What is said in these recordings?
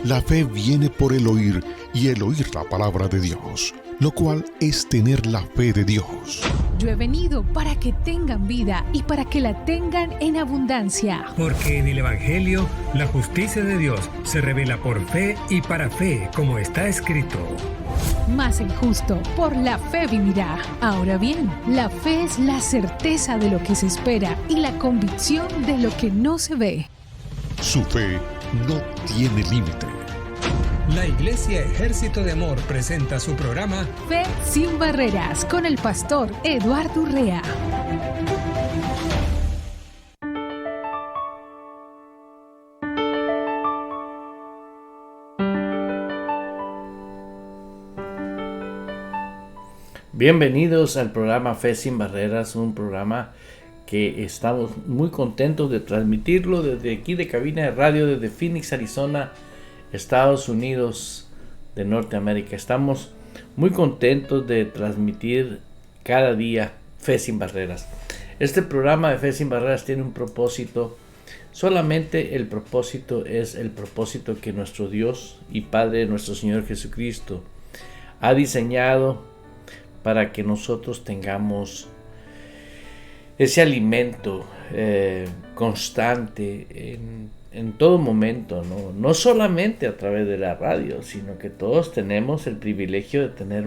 La fe viene por el oír y el oír la palabra de Dios, lo cual es tener la fe de Dios. Yo he venido para que tengan vida y para que la tengan en abundancia. Porque en el Evangelio la justicia de Dios se revela por fe y para fe, como está escrito. Mas el justo por la fe vivirá. Ahora bien, la fe es la certeza de lo que se espera y la convicción de lo que no se ve. Su fe no tiene límite. La Iglesia Ejército de Amor presenta su programa Fe sin Barreras con el pastor Eduardo Urrea. Bienvenidos al programa Fe sin Barreras, un programa que estamos muy contentos de transmitirlo desde aquí de cabina de radio, desde Phoenix, Arizona, Estados Unidos de Norteamérica. Estamos muy contentos de transmitir cada día Fe sin Barreras. Este programa de Fe sin Barreras tiene un propósito. Solamente el propósito es el propósito que nuestro Dios y Padre, nuestro Señor Jesucristo, ha diseñado para que nosotros tengamos ese alimento constante en todo momento, no solamente a través de la radio, sino que todos tenemos el privilegio de tener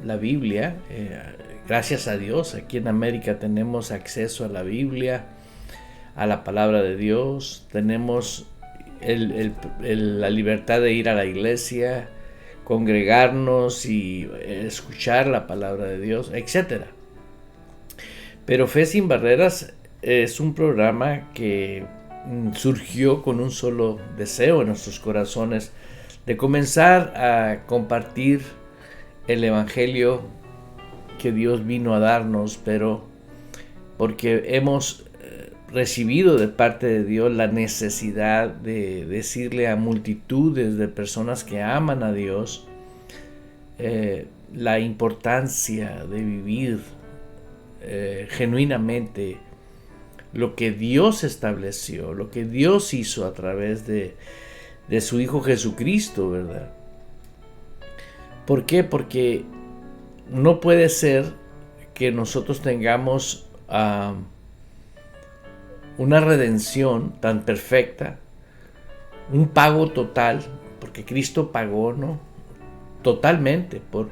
la Biblia. Gracias a Dios, aquí en América tenemos acceso a la Biblia, a la palabra de Dios, tenemos la libertad de ir a la iglesia, congregarnos y escuchar la palabra de Dios, etc. Pero Fe sin Barreras es un programa que surgió con un solo deseo en nuestros corazones, de comenzar a compartir el Evangelio que Dios vino a darnos, pero porque hemos recibido de parte de Dios la necesidad de decirle a multitudes de personas que aman a Dios la importancia de vivir genuinamente lo que Dios estableció, lo que Dios hizo a través de su Hijo Jesucristo, ¿verdad? ¿Por qué? Porque no puede ser que nosotros tengamos una redención tan perfecta, un pago total, porque Cristo pagó, ¿no?, totalmente por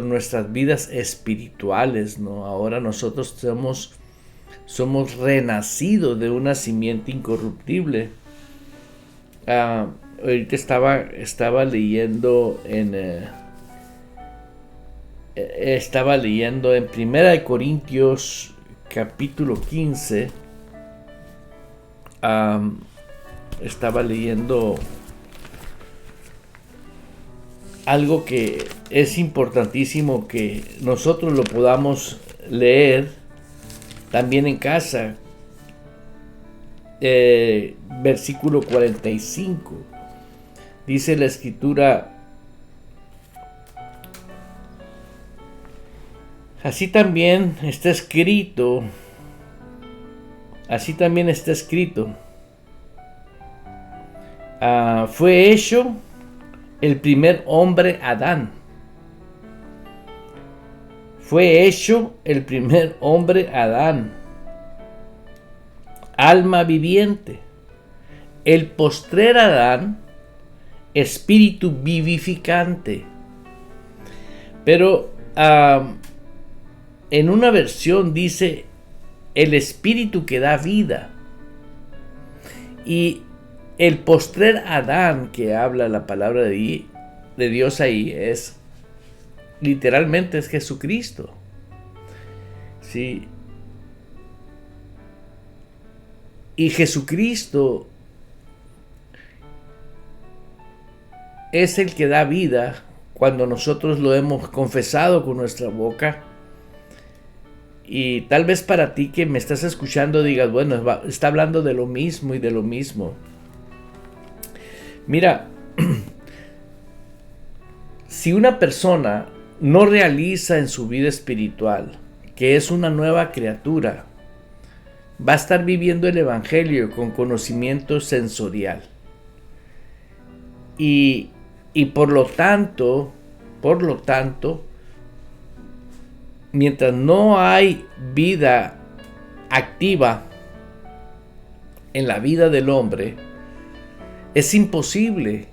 nuestras vidas espirituales, ¿no? Ahora nosotros somos renacidos de un nacimiento incorruptible. Ahorita estaba leyendo en 1 Corintios capítulo 15. Estaba leyendo algo que es importantísimo que nosotros lo podamos leer también en casa. Versículo 45 dice la escritura: así también está escrito, fue hecho el primer hombre Adán. Fue hecho el primer hombre Adán, alma viviente. El postrer Adán, espíritu vivificante. Pero en una versión dice el espíritu que da vida. Y el postrer Adán que habla la palabra de Dios ahí literalmente es Jesucristo. Sí. Y Jesucristo es el que da vida cuando nosotros lo hemos confesado con nuestra boca. Y tal vez para ti que me estás escuchando digas, bueno, está hablando de lo mismo y de lo mismo. Mira, si una persona no realiza en su vida espiritual que es una nueva criatura, va a estar viviendo el Evangelio con conocimiento sensorial. y por lo tanto, mientras no hay vida activa en la vida del hombre, es imposible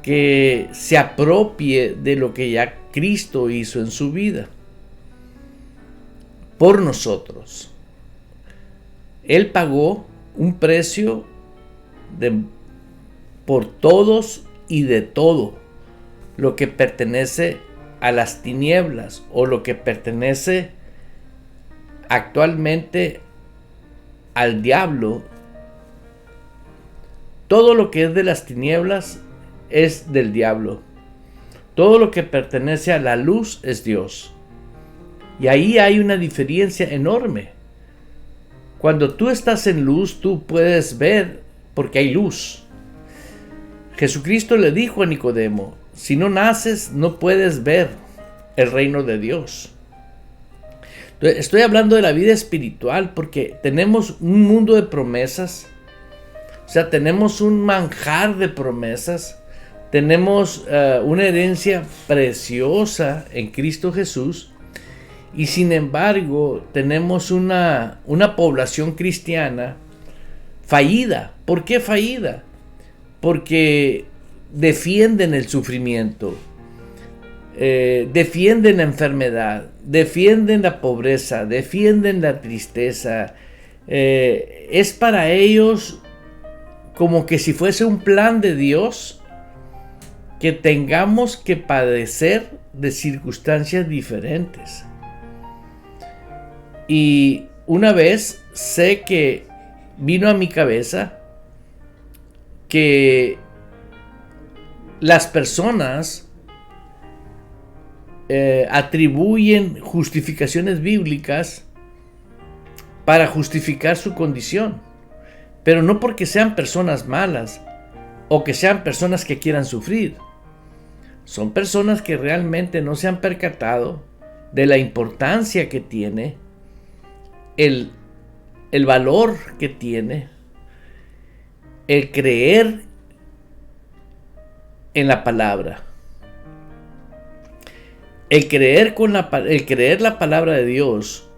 que se apropie de lo que ya Cristo hizo en su vida por nosotros. Él pagó un precio por todos y de todo lo que pertenece a las tinieblas o lo que pertenece actualmente al diablo. Todo lo que es de las tinieblas es del diablo. Todo lo que pertenece a la luz es Dios. Y ahí hay una diferencia enorme. Cuando tú estás en luz, tú puedes ver porque hay luz. Jesucristo le dijo a Nicodemo, si no naces, no puedes ver el reino de Dios. Estoy hablando de la vida espiritual porque tenemos un mundo de promesas. O sea, tenemos un manjar de promesas. Tenemos una herencia preciosa en Cristo Jesús. Y sin embargo, tenemos una población cristiana fallida. ¿Por qué fallida? Porque defienden el sufrimiento, defienden la enfermedad, defienden la pobreza, defienden la tristeza. Es para ellos como que si fuese un plan de Dios que tengamos que padecer de circunstancias diferentes. Y una vez sé que vino a mi cabeza que las personas atribuyen justificaciones bíblicas para justificar su condición, pero no porque sean personas malas o que sean personas que quieran sufrir. Son personas que realmente no se han percatado de la importancia que tiene, el valor que tiene el creer en la palabra. El creer la palabra de Dios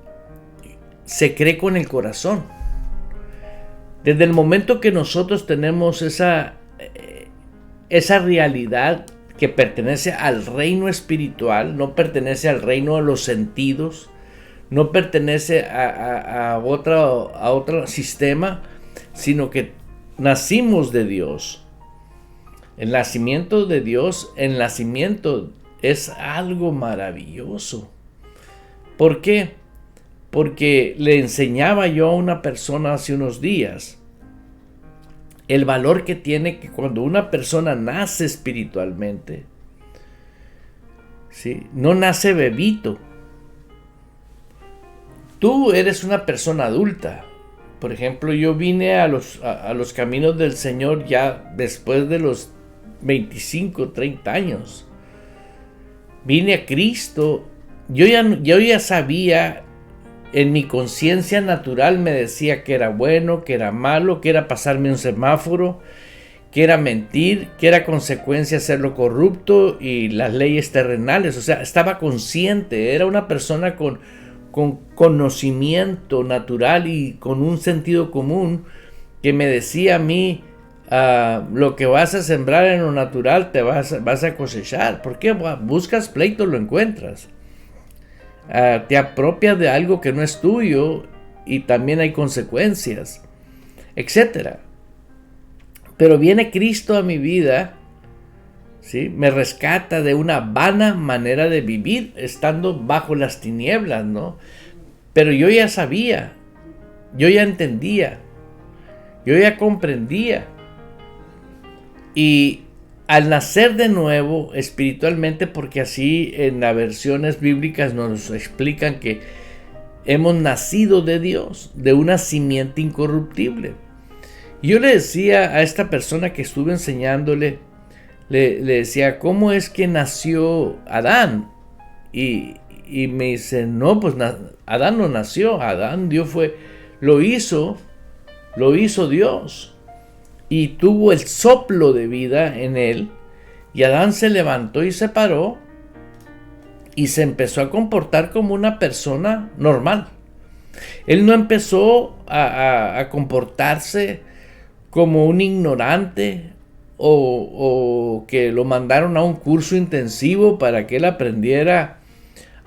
se cree con el corazón. Desde el momento que nosotros tenemos esa realidad que pertenece al reino espiritual, no pertenece al reino de los sentidos, no pertenece a otro sistema, sino que nacimos de Dios. El nacimiento de Dios, el nacimiento es algo maravilloso. ¿Por qué? Porque le enseñaba yo a una persona hace unos días el valor que tiene que cuando una persona nace espiritualmente, ¿sí? No nace bebito. Tú eres una persona adulta. Por ejemplo, yo vine a los caminos del Señor ya después de los 25, 30 años. Vine a Cristo. Yo ya sabía, en mi conciencia natural me decía que era bueno, que era malo, que era pasarme un semáforo, que era mentir, que era consecuencia hacerlo corrupto y las leyes terrenales. O sea, estaba consciente, era una persona con conocimiento natural y con un sentido común que me decía a mí, lo que vas a sembrar en lo natural te vas a cosechar. ¿Por qué? Buscas pleito, lo encuentras. Te apropias de algo que no es tuyo y también hay consecuencias, etcétera. Pero viene Cristo a mi vida, ¿sí? Me rescata de una vana manera de vivir estando bajo las tinieblas, ¿no? Pero yo ya sabía, yo ya entendía, yo ya comprendía. Y al nacer de nuevo espiritualmente, porque así en las versiones bíblicas nos explican que hemos nacido de Dios, de una simiente incorruptible. Yo le decía a esta persona que estuve enseñándole, le decía, ¿cómo es que nació Adán? Y me dice, no, pues Adán no nació, Adán Dios lo hizo Dios. y tuvo el soplo de vida en él, y Adán se levantó y se paró y se empezó a comportar como una persona normal. Él no empezó a comportarse como un ignorante o que lo mandaron a un curso intensivo para que él aprendiera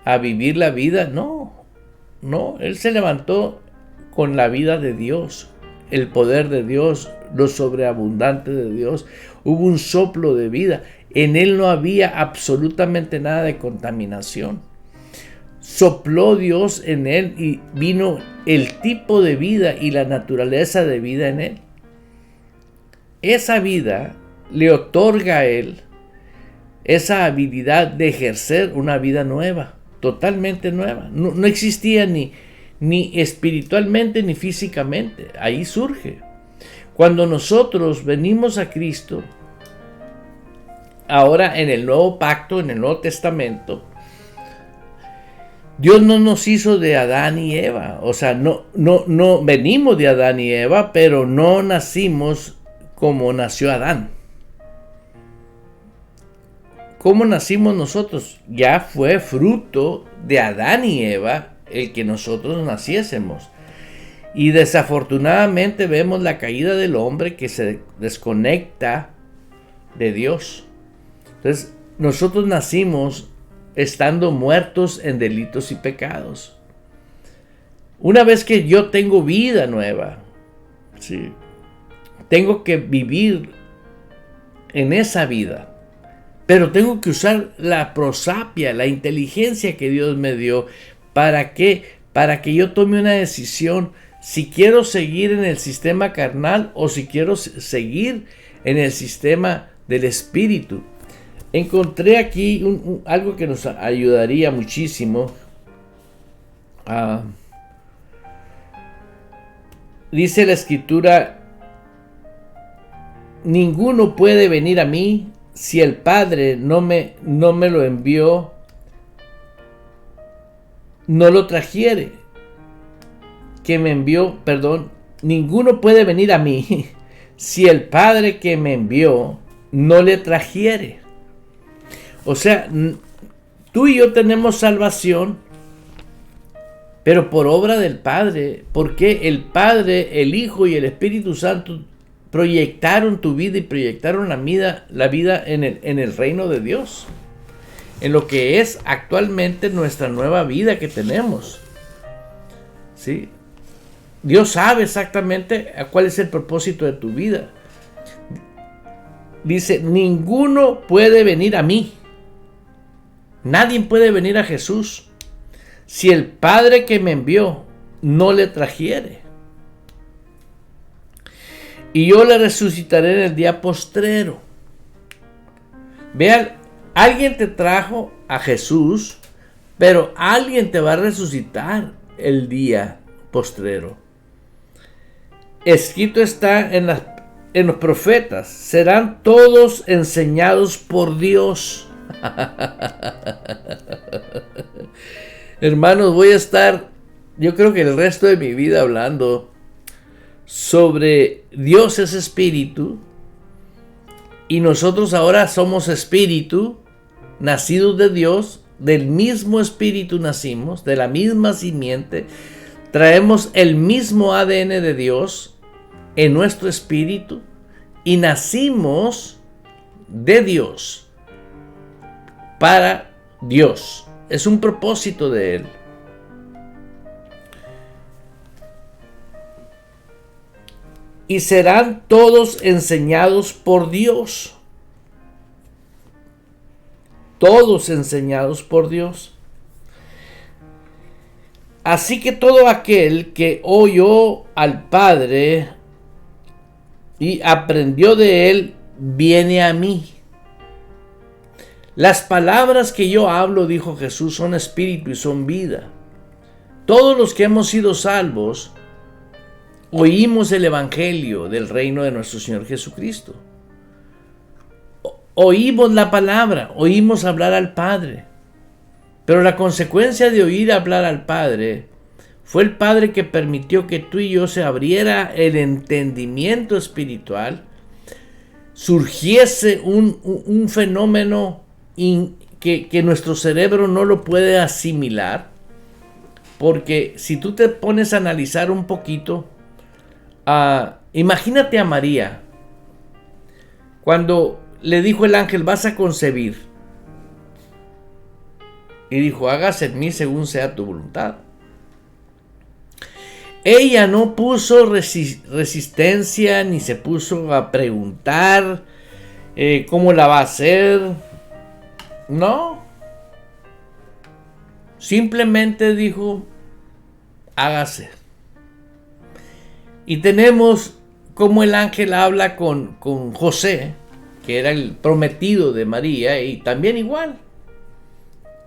a vivir la vida. No, él se levantó con la vida de Dios, el poder de Dios, lo sobreabundante de Dios. Hubo un soplo de vida. En él no había absolutamente nada de contaminación. Sopló Dios en él y vino el tipo de vida y la naturaleza de vida en él. Esa vida le otorga a él esa habilidad de ejercer una vida nueva, totalmente nueva. No existía ni espiritualmente ni físicamente. Ahí surge. Cuando nosotros venimos a Cristo, ahora en el nuevo pacto, en el Nuevo Testamento, Dios no nos hizo de Adán y Eva. O sea, no venimos de Adán y Eva, pero no nacimos como nació Adán. ¿Cómo nacimos nosotros? Ya fue fruto de Adán y Eva el que nosotros naciésemos. Y desafortunadamente vemos la caída del hombre que se desconecta de Dios. Entonces, nosotros nacimos estando muertos en delitos y pecados. Una vez que yo tengo vida nueva, ¿sí?, tengo que vivir en esa vida, pero tengo que usar la prosapia, la inteligencia que Dios me dio. ¿Para qué? Para que yo tome una decisión si quiero seguir en el sistema carnal o si quiero seguir en el sistema del espíritu. Encontré aquí algo que nos ayudaría muchísimo. Dice la escritura: ninguno puede venir a mí si el Padre no me lo envió, no lo trajere. Que me envió, ninguno puede venir a mí si el Padre que me envió no le trajere. O sea, tú y yo tenemos salvación, pero por obra del Padre, porque el Padre, el Hijo y el Espíritu Santo proyectaron tu vida y proyectaron la vida en el reino de Dios, en lo que es actualmente nuestra nueva vida que tenemos. ¿Sí? Dios sabe exactamente cuál es el propósito de tu vida. Dice: ninguno puede venir a mí. Nadie puede venir a Jesús si el Padre que me envió no le trajere. Y yo le resucitaré en el día postrero. Vean, alguien te trajo a Jesús, pero alguien te va a resucitar el día postrero. Escrito está en los profetas: serán todos enseñados por Dios. Hermanos, voy a estar, yo creo que el resto de mi vida hablando sobre Dios es espíritu, y nosotros ahora somos espíritu, nacidos de Dios, del mismo espíritu nacimos, de la misma simiente, traemos el mismo ADN de Dios en nuestro espíritu y nacimos de Dios para Dios. Es un propósito de Él. Y serán todos enseñados por Dios. Todos enseñados por Dios. Así que todo aquel que oyó al Padre y aprendió de Él, viene a mí. Las palabras que yo hablo, dijo Jesús, son espíritu y son vida. Todos los que hemos sido salvos, oímos el evangelio del reino de nuestro Señor Jesucristo. Oímos la palabra, oímos hablar al Padre. Pero la consecuencia de oír hablar al Padre fue el Padre que permitió que tú y yo se abriera el entendimiento espiritual surgiese un fenómeno que nuestro cerebro no lo puede asimilar. Porque si tú te pones a analizar un poquito, imagínate a María, cuando le dijo el ángel, vas a concebir. Y dijo, hágase en mí según sea tu voluntad. Ella no puso resistencia, ni se puso a preguntar cómo la va a hacer. No. Simplemente dijo, hágase. Y tenemos como el ángel habla con José, que era el prometido de María, y también igual.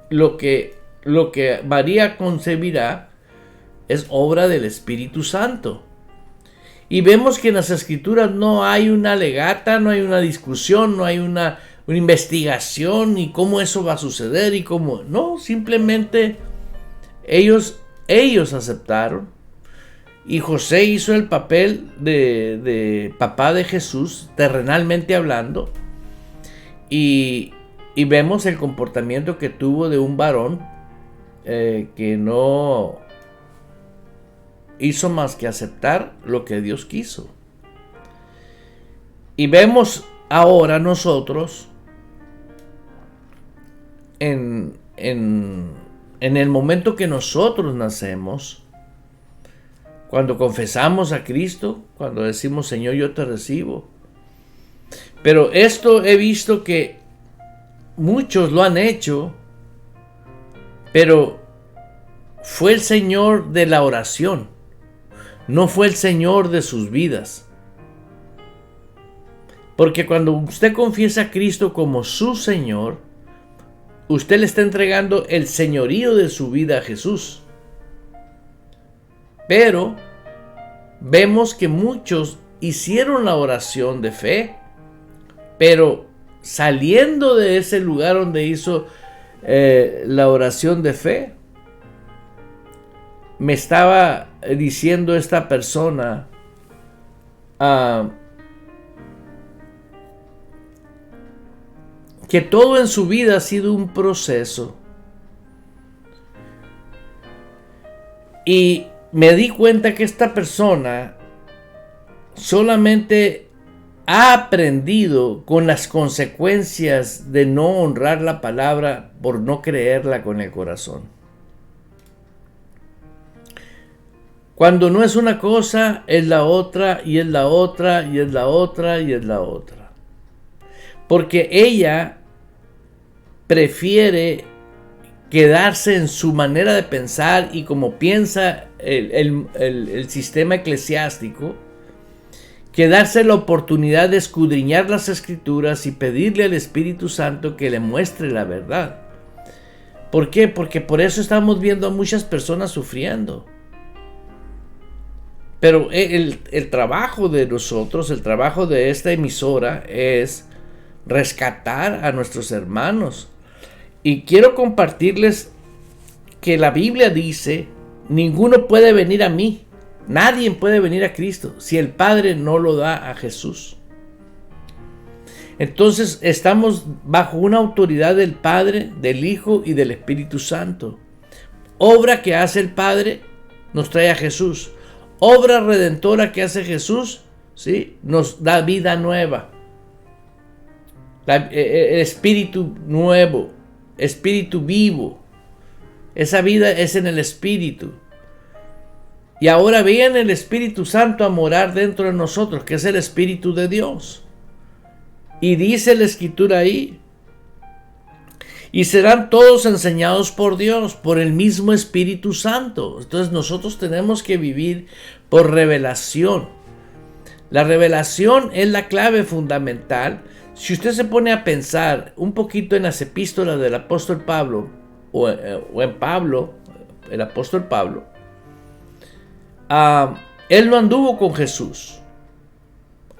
Lo que María concebirá es obra del Espíritu Santo. Y vemos que en las Escrituras no hay una legata, no hay una discusión, no hay una investigación y cómo eso va a suceder y cómo. No, simplemente ellos aceptaron. Y José hizo el papel de papá de Jesús, terrenalmente hablando. Y vemos el comportamiento que tuvo de un varón que no hizo más que aceptar lo que Dios quiso. Y vemos ahora nosotros en el momento que nosotros nacemos, cuando confesamos a Cristo, cuando decimos Señor, yo te recibo. Pero esto he visto que muchos lo han hecho, pero fue el Señor de la oración, no fue el Señor de sus vidas. Porque cuando usted confiesa a Cristo como su Señor, usted le está entregando el señorío de su vida a Jesús. Pero vemos que muchos hicieron la oración de fe, pero saliendo de ese lugar donde hizo la oración de fe, me estaba diciendo esta persona que todo en su vida ha sido un proceso. Y me di cuenta que esta persona solamente ha aprendido con las consecuencias de no honrar la palabra por no creerla con el corazón. Cuando no es una cosa, es la otra, y es la otra, y es la otra, y es la otra. Porque ella prefiere quedarse en su manera de pensar y como piensa el sistema eclesiástico, que darse la oportunidad de escudriñar las Escrituras y pedirle al Espíritu Santo que le muestre la verdad. ¿Por qué? Porque por eso estamos viendo a muchas personas sufriendo. Pero el trabajo de nosotros, el trabajo de esta emisora es rescatar a nuestros hermanos. Y quiero compartirles que la Biblia dice, ninguno puede venir a mí. Nadie puede venir a Cristo si el Padre no lo da a Jesús. Entonces estamos bajo una autoridad del Padre, del Hijo y del Espíritu Santo. Obra que hace el Padre nos trae a Jesús. Obra redentora que hace Jesús, ¿sí?, nos da vida nueva. El Espíritu nuevo, Espíritu vivo. Esa vida es en el Espíritu. Y ahora viene el Espíritu Santo a morar dentro de nosotros, que es el Espíritu de Dios. Y dice la Escritura ahí, y serán todos enseñados por Dios, por el mismo Espíritu Santo. Entonces nosotros tenemos que vivir por revelación. La revelación es la clave fundamental. Si usted se pone a pensar un poquito en las epístolas del apóstol Pablo, o en Pablo, el apóstol Pablo, él no anduvo con Jesús.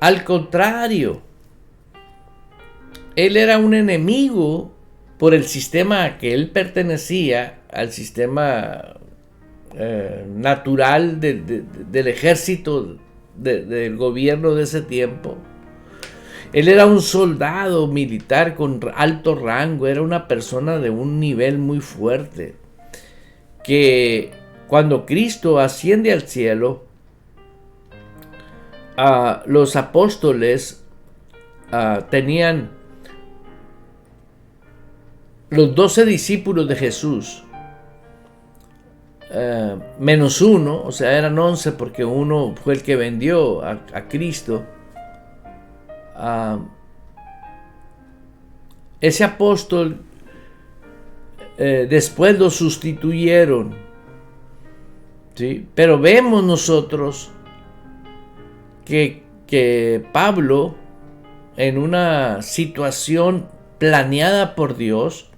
Al contrario, él era un enemigo por el sistema a que él pertenecía, al sistema natural del ejército del gobierno de ese tiempo. Él era un soldado militar con alto rango, era una persona de un nivel muy fuerte, que cuando Cristo asciende al cielo, los apóstoles tenían los 12 discípulos de Jesús, menos uno, o sea, eran 11 porque uno fue el que vendió a Cristo. Ese apóstol después lo sustituyeron, ¿sí? Pero vemos nosotros que Pablo, en una situación planeada por Dios,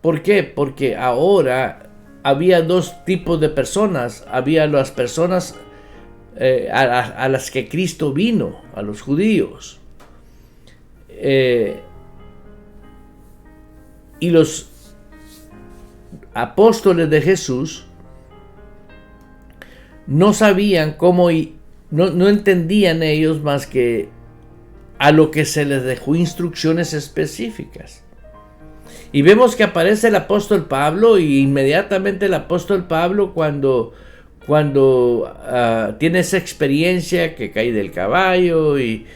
¿por qué? Porque ahora había dos tipos de personas. Había las personas a las que Cristo vino, a los judíos, y los apóstoles de Jesús no sabían cómo, no entendían ellos más que a lo que se les dejó instrucciones específicas. Y vemos que aparece el apóstol Pablo, y inmediatamente el apóstol Pablo, cuando tiene esa experiencia que cae del caballo y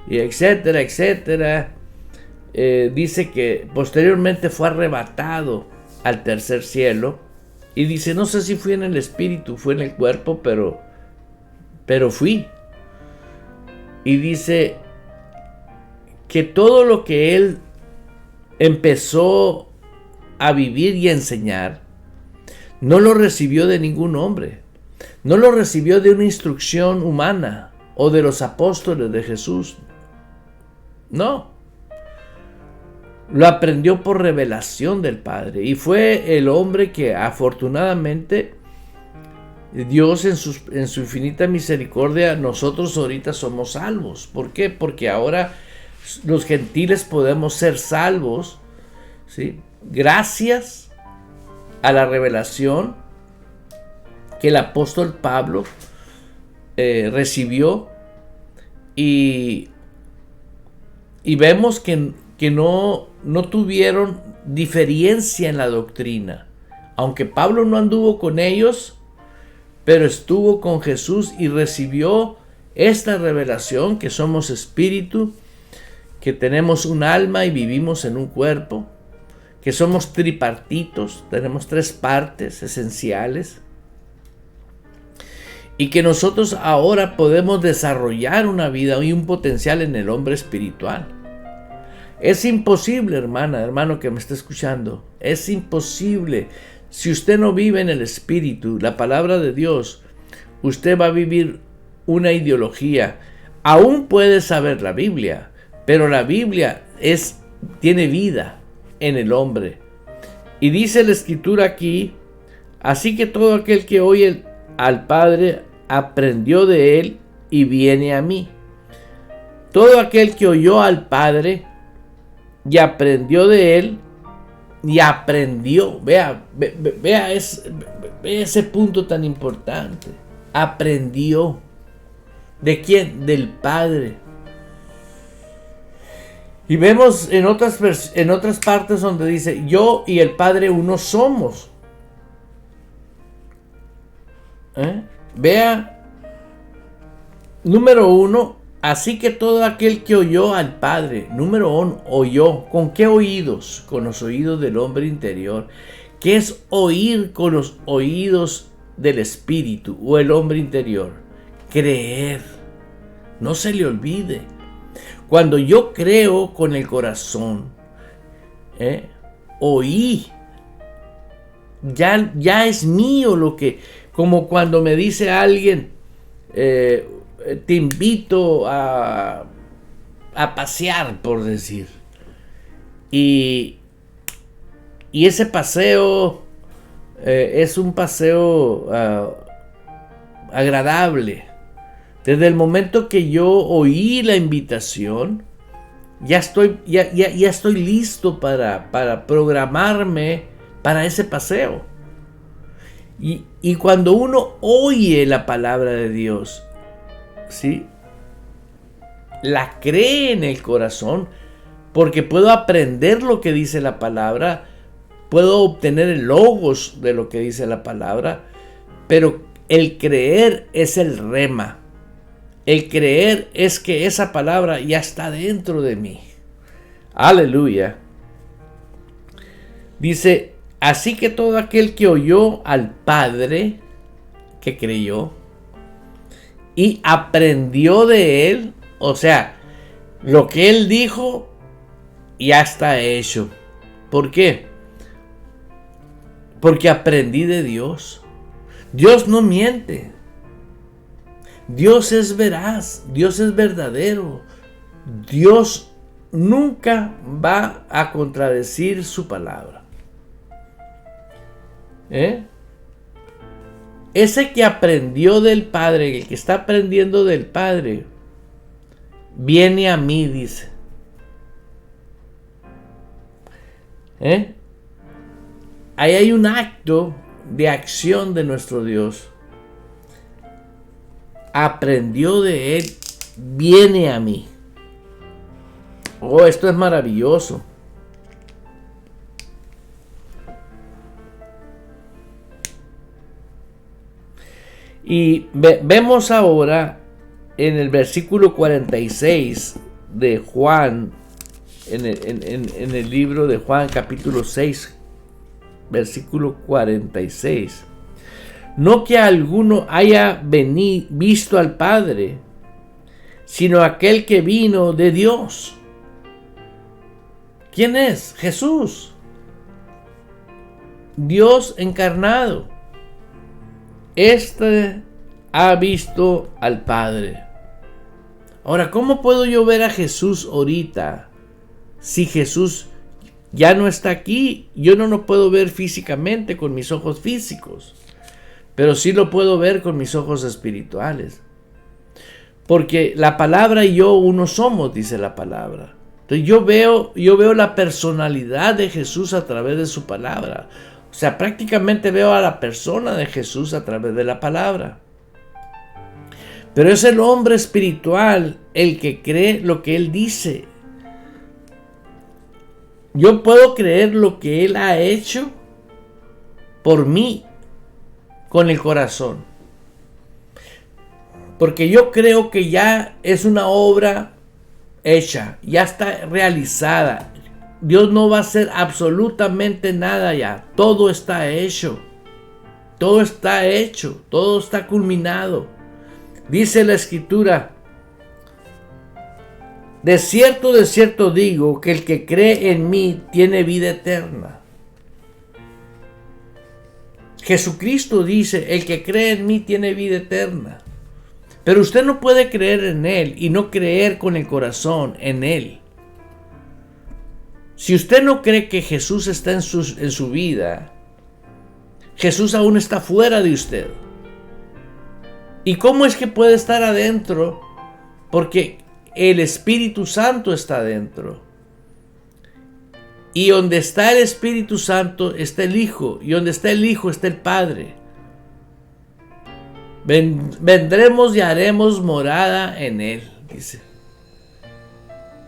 etcétera, etcétera, dice que posteriormente fue arrebatado al tercer cielo, y dice, no sé si fui en el espíritu, fue en el cuerpo, pero fui. Y dice que todo lo que él empezó a vivir y a enseñar, no lo recibió de ningún hombre, no lo recibió de una instrucción humana o de los apóstoles de Jesús. No, lo aprendió por revelación del Padre, y fue el hombre que afortunadamente Dios en su infinita misericordia, nosotros ahorita somos salvos. ¿Por qué? Porque ahora los gentiles podemos ser salvos, ¿sí? Gracias a la revelación que el apóstol Pablo recibió, y vemos que no tuvieron diferencia en la doctrina, aunque Pablo no anduvo con ellos, pero estuvo con Jesús y recibió esta revelación, que somos espíritu, que tenemos un alma y vivimos en un cuerpo, que somos tripartitos, tenemos tres partes esenciales, y que nosotros ahora podemos desarrollar una vida y un potencial en el hombre espiritual. Es imposible, hermano que me está escuchando, es imposible. Si usted no vive en el espíritu, la palabra de Dios, usted va a vivir una ideología. Aún puede saber la Biblia, pero la Biblia tiene vida en el hombre. Y dice la escritura aquí, así que todo aquel que oye al Padre aprendió de él y viene a mí. Todo aquel que oyó al Padre y aprendió de él, y aprendió, vea ese punto tan importante. Aprendió. ¿De quién? Del Padre. Y vemos en otras partes donde dice, yo y el Padre uno somos. Vea, número 1, así que todo aquel que oyó al Padre, número 1, oyó. ¿Con qué oídos? Con los oídos del hombre interior. ¿Qué es oír con los oídos del espíritu o el hombre interior? Creer. No se le olvide. Cuando yo creo con el corazón, oí. Ya es mío lo que, como cuando me dice alguien, te invito a pasear, por decir. Y ese paseo es un paseo agradable. Desde el momento que yo oí la invitación, ya estoy listo para programarme para ese paseo. Y cuando uno oye la palabra de Dios, ¿sí? la cree en el corazón, porque puedo aprender lo que dice la palabra, puedo obtener el logos de lo que dice la palabra, pero el creer es el rema. El creer es que esa palabra ya está dentro de mí. Aleluya. Dice, así que todo aquel que oyó al Padre, que creyó, y aprendió de él, o sea, lo que él dijo, ya está hecho. ¿Por qué? Porque aprendí de Dios. Dios no miente. Dios es veraz. Dios es verdadero. Dios nunca va a contradecir su palabra. Ese que aprendió del Padre, el que está aprendiendo del Padre, viene a mí, dice. Ahí hay un acto de acción de nuestro Dios. Aprendió de él, viene a mí. Oh, esto es maravilloso. Y vemos ahora en el versículo 46 de Juan, en el libro de Juan capítulo 6, versículo 46. No que alguno haya visto al Padre, sino aquel que vino de Dios. ¿Quién es? Jesús. Dios encarnado. Este ha visto al Padre. Ahora, ¿cómo puedo yo ver a Jesús ahorita? Si Jesús ya no está aquí, yo no lo puedo ver físicamente con mis ojos físicos, pero sí lo puedo ver con mis ojos espirituales. Porque la palabra y yo uno somos, dice la palabra. Entonces yo veo la personalidad de Jesús a través de su palabra. O sea, prácticamente veo a la persona de Jesús a través de la palabra. Pero es el hombre espiritual el que cree lo que él dice. Yo puedo creer lo que él ha hecho por mí con el corazón. Porque yo creo que ya es una obra hecha, ya está realizada. Dios no va a hacer absolutamente nada ya. Todo está hecho. Todo está hecho. Todo está culminado. Dice la Escritura: de cierto digo que el que cree en mí tiene vida eterna. Jesucristo dice: el que cree en mí tiene vida eterna. Pero usted no puede creer en Él y no creer con el corazón en Él. Si usted no cree que Jesús está en su vida, Jesús aún está fuera de usted. ¿Y cómo es que puede estar adentro? Porque el Espíritu Santo está adentro. Y donde está el Espíritu Santo está el Hijo. Y donde está el Hijo está el Padre. Vendremos y haremos morada en Él, dice.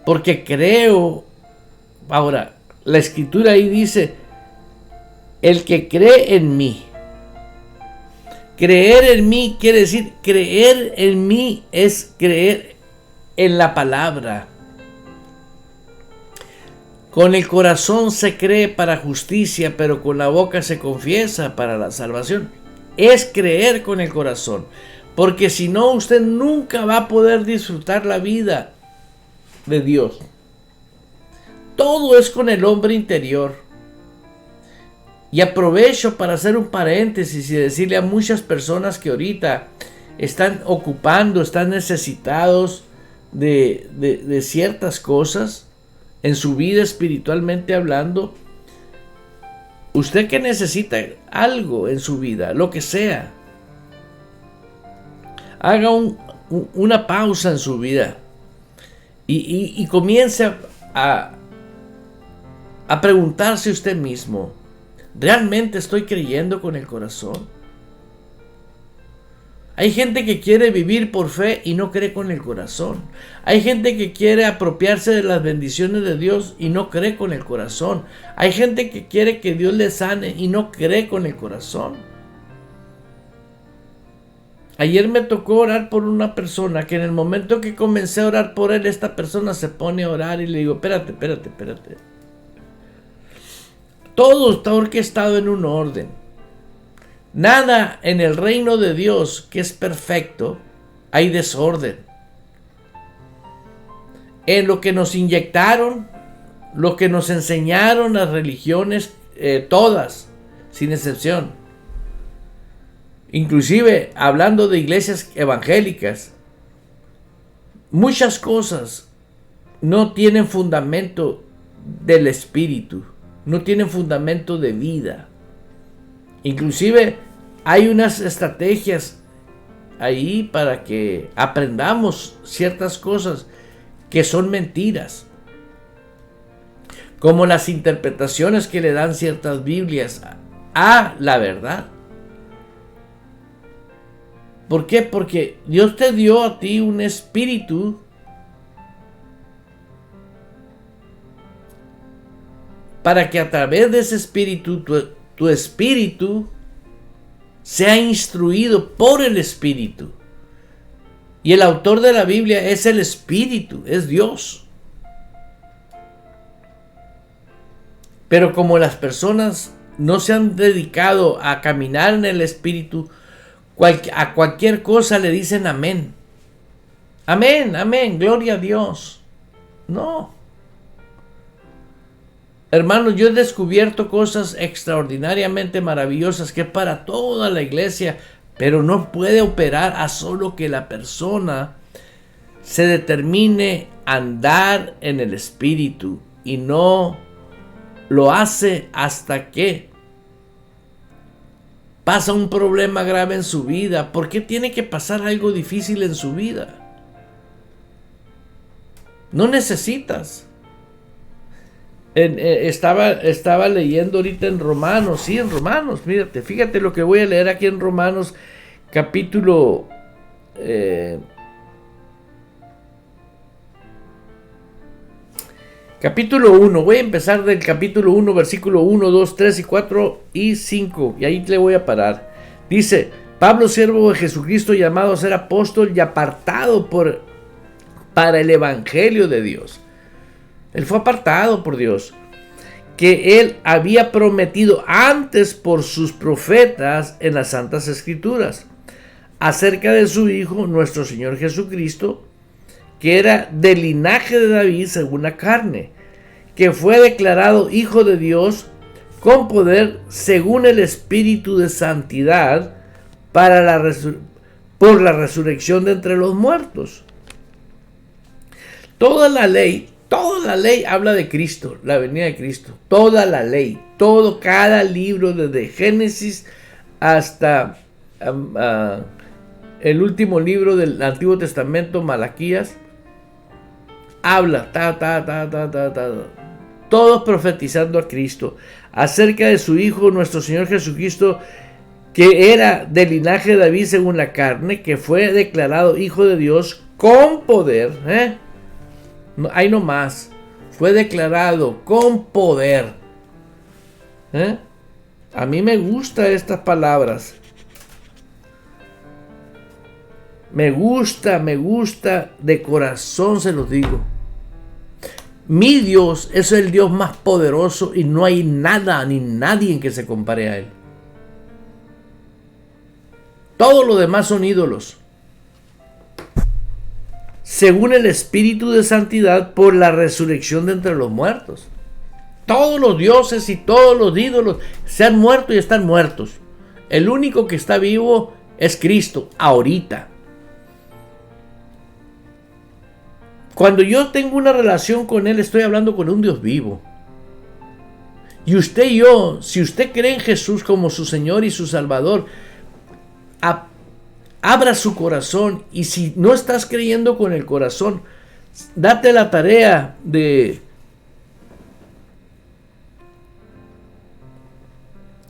Porque creo. Ahora, la Escritura ahí dice: el que cree en mí. Creer en mí quiere decir, creer en mí es creer en la palabra. Con el corazón se cree para justicia, pero con la boca se confiesa para la salvación. Es creer con el corazón, porque si no, usted nunca va a poder disfrutar la vida de Dios. Todo es con el hombre interior. Y aprovecho para hacer un paréntesis y decirle a muchas personas que ahorita están ocupando, están necesitados de ciertas cosas en su vida espiritualmente hablando. Usted que necesita algo en su vida, lo que sea, haga una pausa en su vida y comience a preguntarse usted mismo: ¿realmente estoy creyendo con el corazón? Hay gente que quiere vivir por fe y no cree con el corazón. Hay gente que quiere apropiarse de las bendiciones de Dios y no cree con el corazón. Hay gente que quiere que Dios le sane y no cree con el corazón. Ayer me tocó orar por una persona que en el momento que comencé a orar por él, esta persona se pone a orar y le digo, espérate. Todo está orquestado en un orden. Nada en el reino de Dios que es perfecto, hay desorden. En lo que nos inyectaron, lo que nos enseñaron las religiones, todas, sin excepción. Inclusive hablando de iglesias evangélicas, muchas cosas no tienen fundamento del espíritu, no tienen fundamento de vida. Inclusive hay unas estrategias ahí para que aprendamos ciertas cosas que son mentiras, como las interpretaciones que le dan ciertas Biblias a la verdad. ¿Por qué? Porque Dios te dio a ti un espíritu para que a través de ese espíritu tu espíritu sea instruido por el espíritu. Y el autor de la Biblia es el espíritu, es Dios. Pero como las personas no se han dedicado a caminar en el espíritu, a cualquier cosa le dicen amén. Amén, amén, gloria a Dios. No. Hermanos, yo he descubierto cosas extraordinariamente maravillosas que es para toda la iglesia, pero no puede operar a solo que la persona se determine a andar en el espíritu, y no lo hace hasta que pasa un problema grave en su vida. ¿Por qué tiene que pasar algo difícil en su vida? No necesitas. Estaba leyendo ahorita en Romanos, sí, en Romanos, fíjate lo que voy a leer aquí en Romanos, capítulo 1, voy a empezar del capítulo 1, versículo 1, 2, 3 y 4 y 5, y ahí le voy a parar. Dice, Pablo, siervo de Jesucristo, llamado a ser apóstol y apartado para el evangelio de Dios. Él fue apartado por Dios, que él había prometido antes por sus profetas en las Santas Escrituras, acerca de su Hijo, nuestro Señor Jesucristo, que era del linaje de David según la carne, que fue declarado Hijo de Dios con poder según el Espíritu de Santidad por la resurrección de entre los muertos. Toda la ley habla de Cristo, la venida de Cristo. Toda la ley, cada libro desde Génesis hasta el último libro del Antiguo Testamento, Malaquías, habla, todos profetizando a Cristo, acerca de su Hijo, nuestro Señor Jesucristo, que era del linaje de David según la carne, que fue declarado Hijo de Dios con poder, ahí no más, fue declarado con poder. A mí me gustan estas palabras. Me gusta, de corazón se los digo. Mi Dios es el Dios más poderoso y no hay nada ni nadie que se compare a Él. Todo lo demás son ídolos. Según el Espíritu de Santidad por la resurrección de entre los muertos. Todos los dioses y todos los ídolos se han muerto y están muertos. El único que está vivo es Cristo, ahorita. Cuando yo tengo una relación con Él, estoy hablando con un Dios vivo. Y usted y yo, si usted cree en Jesús como su Señor y su Salvador, abra su corazón. Y si no estás creyendo con el corazón, date la tarea de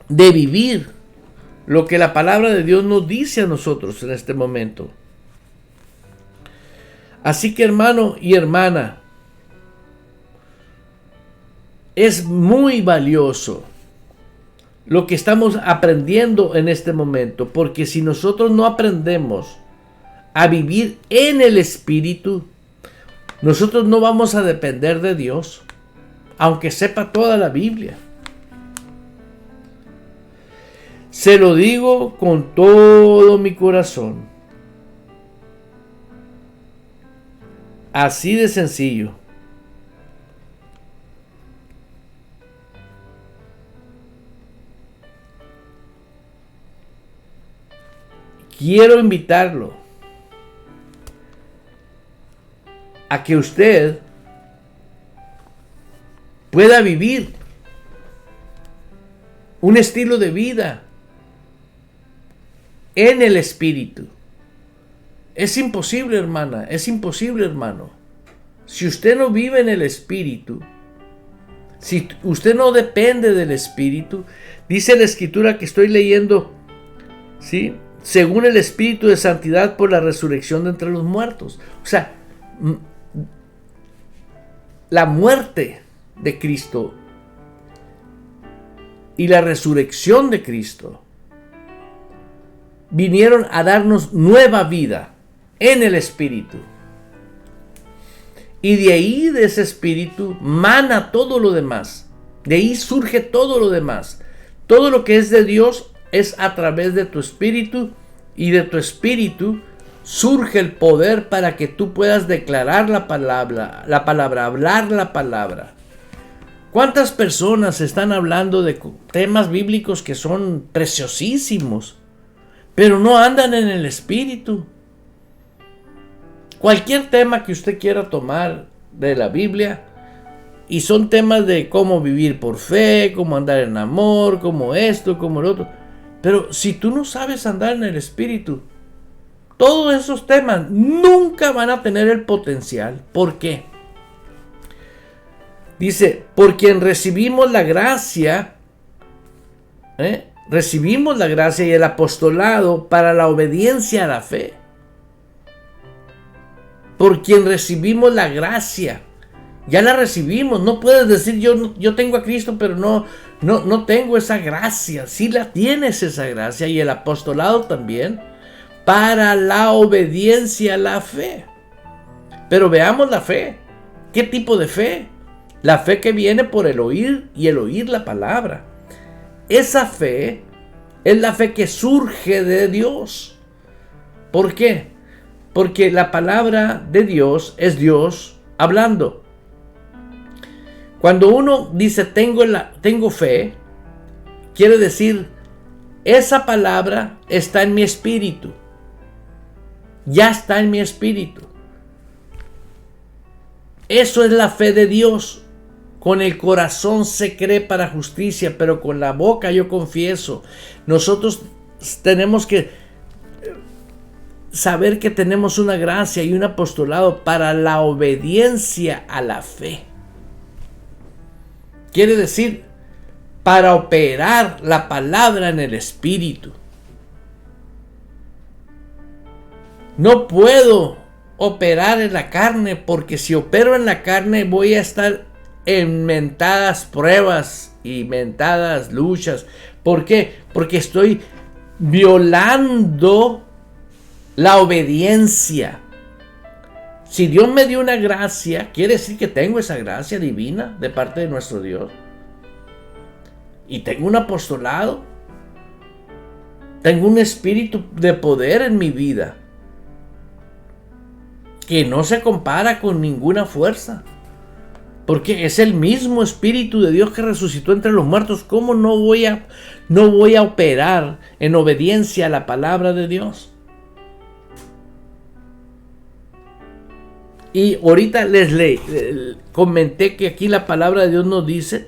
vivir lo que la palabra de Dios nos dice a nosotros en este momento. Así que, hermano y hermana, es muy valioso lo que estamos aprendiendo en este momento, porque si nosotros no aprendemos a vivir en el Espíritu, nosotros no vamos a depender de Dios, aunque sepa toda la Biblia. Se lo digo con todo mi corazón. Así de sencillo. Quiero invitarlo a que usted pueda vivir un estilo de vida en el Espíritu. Es imposible, hermana, es imposible, hermano. Si usted no vive en el Espíritu, si usted no depende del Espíritu, dice la Escritura que estoy leyendo, ¿sí?, según el Espíritu de santidad por la resurrección de entre los muertos. O sea, la muerte de Cristo y la resurrección de Cristo vinieron a darnos nueva vida en el Espíritu. Y de ahí, de ese Espíritu, mana todo lo demás. De ahí surge todo lo demás. Todo lo que es de Dios es a través de tu Espíritu, y de tu Espíritu surge el poder para que tú puedas declarar la palabra, hablar la palabra. ¿Cuántas personas están hablando de temas bíblicos que son preciosísimos, pero no andan en el Espíritu? Cualquier tema que usted quiera tomar de la Biblia, y son temas de cómo vivir por fe, cómo andar en amor, cómo esto, cómo lo otro. Pero si tú no sabes andar en el Espíritu, todos esos temas nunca van a tener el potencial. ¿Por qué? Dice, por quien recibimos la gracia, recibimos la gracia y el apostolado para la obediencia a la fe. Por quien recibimos la gracia. Ya la recibimos. No puedes decir yo tengo a Cristo, pero no tengo esa gracia. Sí la tienes esa gracia, y el apostolado también, para la obediencia a la fe. Pero veamos la fe. ¿Qué tipo de fe? La fe que viene por el oír, y el oír la palabra. Esa fe es la fe que surge de Dios. ¿Por qué? Porque la palabra de Dios es Dios hablando. Cuando uno dice tengo fe, quiere decir esa palabra está en mi espíritu. Ya está en mi espíritu. Eso es la fe de Dios. Con el corazón se cree para justicia, pero con la boca yo confieso. Nosotros tenemos que saber que tenemos una gracia y un apostolado para la obediencia a la fe. Quiere decir, para operar la palabra en el Espíritu. No puedo operar en la carne, porque si opero en la carne voy a estar en mentadas pruebas y mentadas luchas. ¿Por qué? Porque estoy violando la obediencia. Si Dios me dio una gracia, quiere decir que tengo esa gracia divina de parte de nuestro Dios. Y tengo un apostolado. Tengo un espíritu de poder en mi vida que no se compara con ninguna fuerza. Porque es el mismo Espíritu de Dios que resucitó entre los muertos. ¿Cómo no voy a operar en obediencia a la palabra de Dios? Y ahorita les comenté que aquí la palabra de Dios nos dice,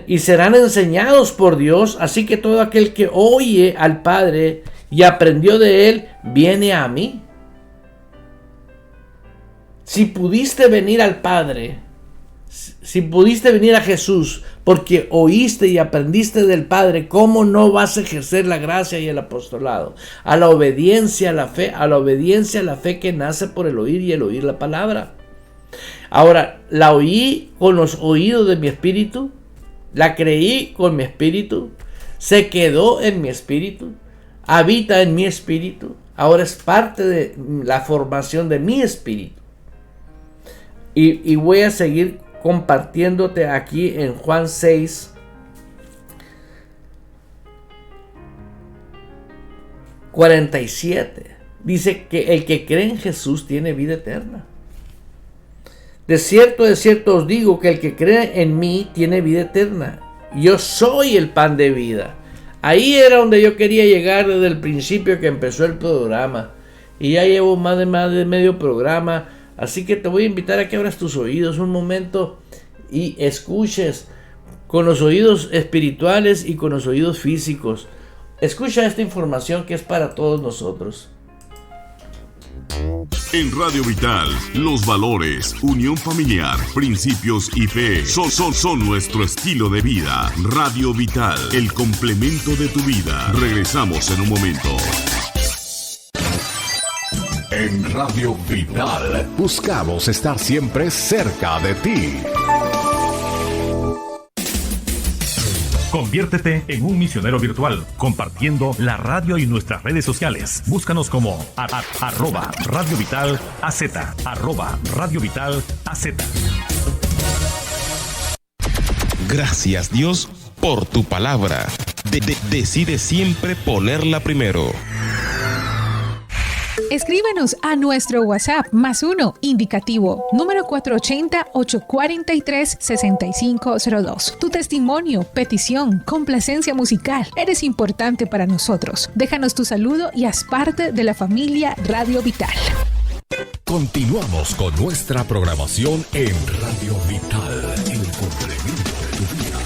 y serán enseñados por Dios, así que todo aquel que oye al Padre y aprendió de Él, viene a mí. Si pudiste venir al Padre Si pudiste venir a Jesús porque oíste y aprendiste del Padre, ¿cómo no vas a ejercer la gracia y el apostolado? A la obediencia, a la fe que nace por el oír y el oír la palabra. Ahora, la oí con los oídos de mi espíritu, la creí con mi espíritu, se quedó en mi espíritu, habita en mi espíritu, ahora es parte de la formación de mi espíritu. Y voy a seguir compartiéndote aquí en Juan 6, 47. Dice que el que cree en Jesús tiene vida eterna. De cierto os digo que el que cree en mí tiene vida eterna. Yo soy el pan de vida. Ahí era donde yo quería llegar desde el principio que empezó el programa. Y ya llevo más de medio programa. Así que te voy a invitar a que abras tus oídos un momento y escuches con los oídos espirituales y con los oídos físicos. Escucha esta información que es para todos nosotros. En Radio Vital, los valores, unión familiar, principios y fe son nuestro estilo de vida. Radio Vital, el complemento de tu vida. Regresamos en un momento. En Radio Vital buscamos estar siempre cerca de ti. Conviértete en un misionero virtual, compartiendo la radio y nuestras redes sociales. Búscanos como @Radio Vital AZ, @Radio Vital AZ. Gracias, Dios, por tu palabra. Decide siempre ponerla primero. Escríbenos a nuestro WhatsApp +1 indicativo número 480-843-6502. Tu testimonio, petición, complacencia musical. Eres importante para nosotros. Déjanos tu saludo y haz parte de la familia Radio Vital. Continuamos con nuestra programación en Radio Vital, el complemento de tu vida.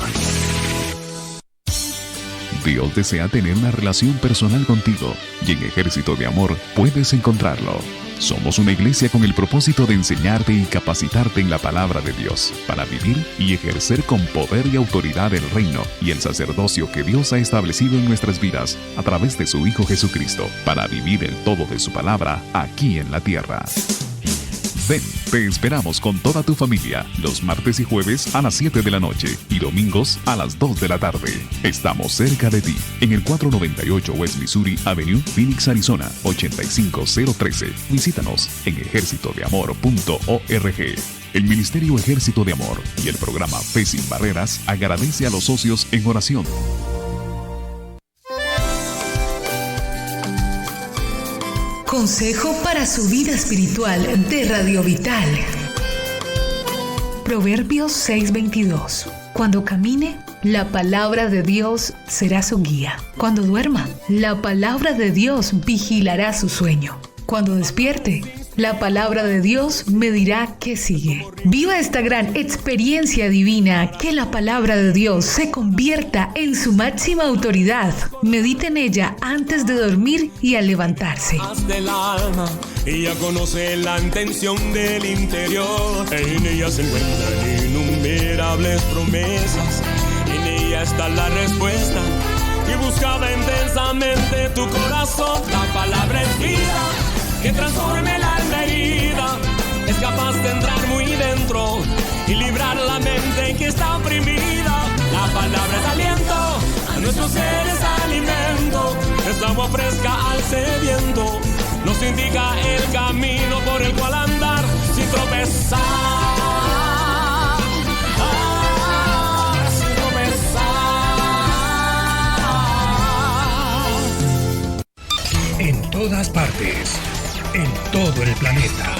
Dios desea tener una relación personal contigo y en Ejército de Amor puedes encontrarlo. Somos una iglesia con el propósito de enseñarte y capacitarte en la palabra de Dios para vivir y ejercer con poder y autoridad el reino y el sacerdocio que Dios ha establecido en nuestras vidas a través de su Hijo Jesucristo para vivir el todo de su palabra aquí en la tierra. Ven, te esperamos con toda tu familia los martes y jueves a las 7 de la noche y domingos a las 2 de la tarde. Estamos cerca de ti, en el 498 West Missouri Avenue, Phoenix, Arizona, 85013. Visítanos en ejercitodeamor.org. El Ministerio Ejército de Amor y el programa Fe Sin Barreras agradece a los socios en oración. Consejo para su vida espiritual de Radio Vital. Proverbios 6:22. Cuando camine, la palabra de Dios será su guía. Cuando duerma, la palabra de Dios vigilará su sueño. Cuando despierte, la palabra de Dios me dirá qué sigue. Viva esta gran experiencia divina, que la palabra de Dios se convierta en su máxima autoridad. Medite en ella antes de dormir y al levantarse. Del alma, ella conoce la intención del interior. En ella se encuentran innumerables promesas. En ella está la respuesta y buscaba intensamente tu corazón. La palabra es vida, que transforme el alma herida. Es capaz de entrar muy dentro y librar la mente que está oprimida. La palabra es aliento, a nuestros seres alimento. Es agua fresca al sediento. Nos indica el camino por el cual andar sin tropezar. Sin tropezar. En todas partes. En todo el planeta.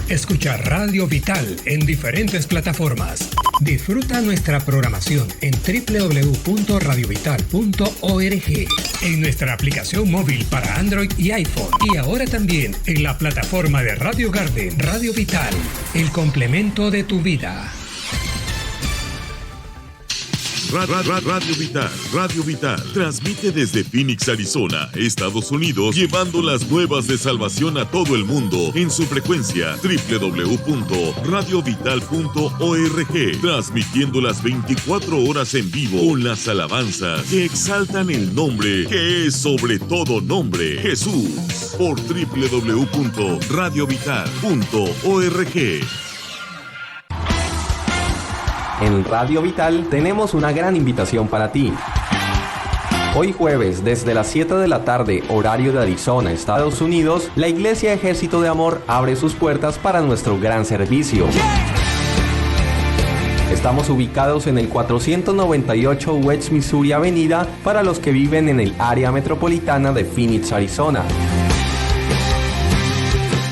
Escucha Radio Vital en diferentes plataformas. Disfruta nuestra programación en www.radiovital.org, en nuestra aplicación móvil para Android y iPhone, y ahora también en la plataforma de Radio Garden. Radio Vital, el complemento de tu vida. Radio Vital transmite desde Phoenix, Arizona, Estados Unidos, llevando las nuevas de salvación a todo el mundo en su frecuencia www.radiovital.org, transmitiendo las 24 horas en vivo con las alabanzas que exaltan el nombre que es sobre todo nombre, Jesús, por www.radiovital.org. En Radio Vital tenemos una gran invitación para ti. Hoy jueves, desde las 7 de la tarde, horario de Arizona, Estados Unidos, la Iglesia Ejército de Amor abre sus puertas para nuestro gran servicio. Estamos ubicados en el 498 West Missouri Avenida para los que viven en el área metropolitana de Phoenix, Arizona.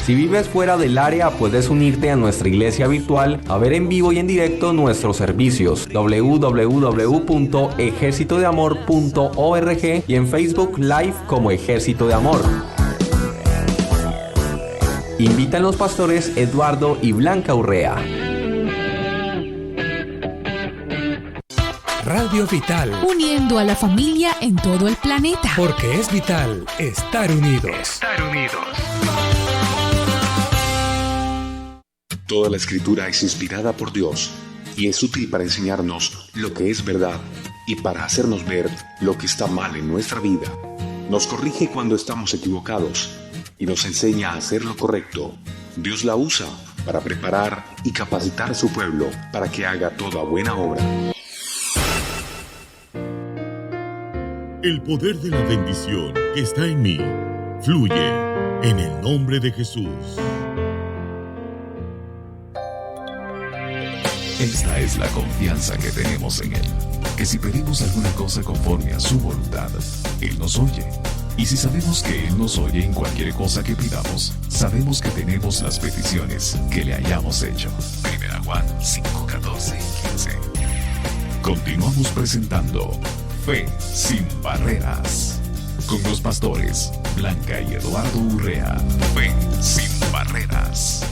Si vives fuera del área, puedes unirte a nuestra iglesia virtual a ver en vivo y en directo nuestros servicios www.ejercitodeamor.org y en Facebook Live como Ejército de Amor. Invitan los pastores Eduardo y Blanca Urrea. Radio Vital. Uniendo a la familia en todo el planeta. Porque es vital estar unidos. Toda la Escritura es inspirada por Dios y es útil para enseñarnos lo que es verdad y para hacernos ver lo que está mal en nuestra vida. Nos corrige cuando estamos equivocados y nos enseña a hacer lo correcto. Dios la usa para preparar y capacitar a su pueblo para que haga toda buena obra. El poder de la bendición que está en mí fluye en el nombre de Jesús. Esta es la confianza que tenemos en Él, que si pedimos alguna cosa conforme a su voluntad, Él nos oye. Y si sabemos que Él nos oye en cualquier cosa que pidamos, sabemos que tenemos las peticiones que le hayamos hecho. 1 Juan 5, 14 y 15. Continuamos presentando Fe sin Barreras, con los pastores Blanca y Eduardo Urrea. Fe sin Barreras.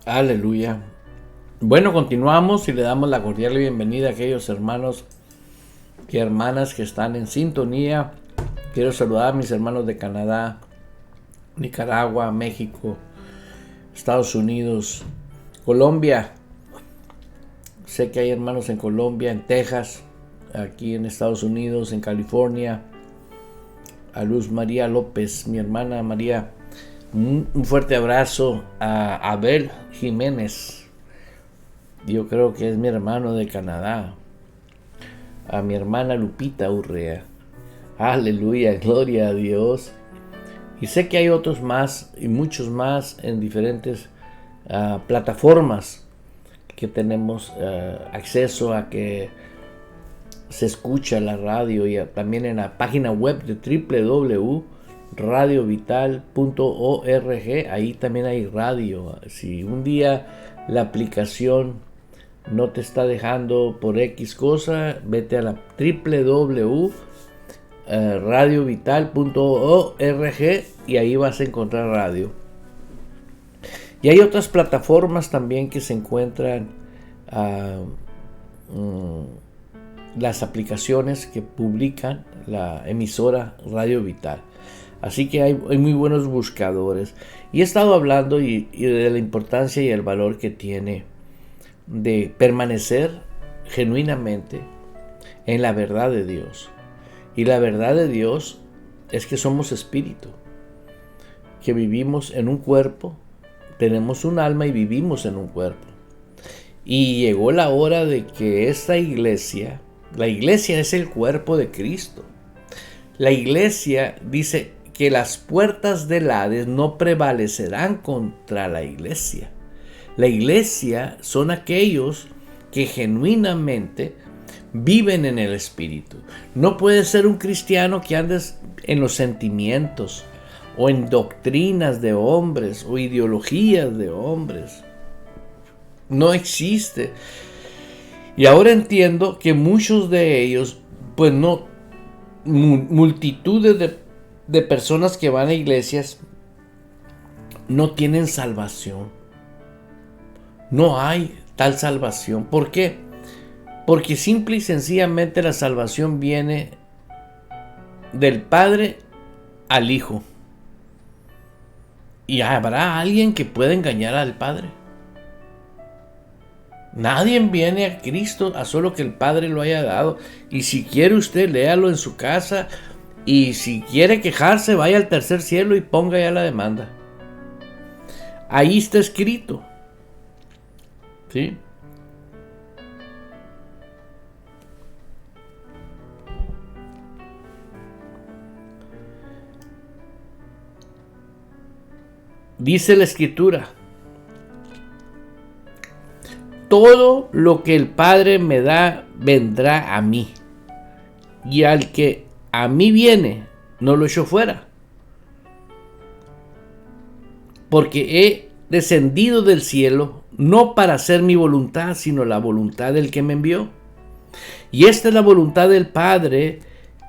Aleluya. Bueno, continuamos y le damos la cordial bienvenida a aquellos hermanos y hermanas que están en sintonía. Quiero saludar a mis hermanos de Canadá, Nicaragua, México, Estados Unidos, Colombia. Sé que hay hermanos en Colombia, en Texas, aquí en Estados Unidos, en California. A Luz María López, mi hermana María. Un fuerte abrazo a Abel Jiménez. Yo creo que es mi hermano de Canadá. A mi hermana Lupita Urrea. Aleluya, gloria a Dios. Y sé que hay otros más y muchos más en diferentes plataformas que tenemos acceso a que se escucha la radio y también en la página web de www.radiovital.org. Ahí también hay radio. Si un día la aplicación no te está dejando por X cosa, vete a la www.radiovital.org y ahí vas a encontrar radio. Y hay otras plataformas también que se encuentran, las aplicaciones que publican la emisora Radio Vital. Así que hay muy buenos buscadores. Y he estado hablando y de la importancia y el valor que tiene de permanecer genuinamente en la verdad de Dios. Y la verdad de Dios es que somos espíritu, que vivimos en un cuerpo, tenemos un alma y vivimos en un cuerpo. Y llegó la hora de que esta iglesia, la iglesia es el cuerpo de Cristo. La iglesia dice que las puertas del Hades no prevalecerán contra la iglesia. La iglesia son aquellos que genuinamente viven en el Espíritu. No puedes ser un cristiano que andes en los sentimientos o en doctrinas de hombres o ideologías de hombres. No existe. Y ahora entiendo que muchos de ellos, pues no, multitudes de personas que van a iglesias no tienen salvación. No hay tal salvación. ¿Por qué? Porque simple y sencillamente la salvación viene del Padre al Hijo. ¿Y habrá alguien que pueda engañar al Padre? Nadie viene a Cristo a solo que el Padre lo haya dado. Y si quiere usted, léalo en su casa. Y si quiere quejarse, vaya al tercer cielo y ponga ya la demanda. Ahí está escrito. ¿Sí? Dice la Escritura: todo lo que el Padre me da vendrá a mí, y al que a mí viene no lo echo fuera, porque he descendido del cielo no para hacer mi voluntad, sino la voluntad del que me envió. Y esta es la voluntad del Padre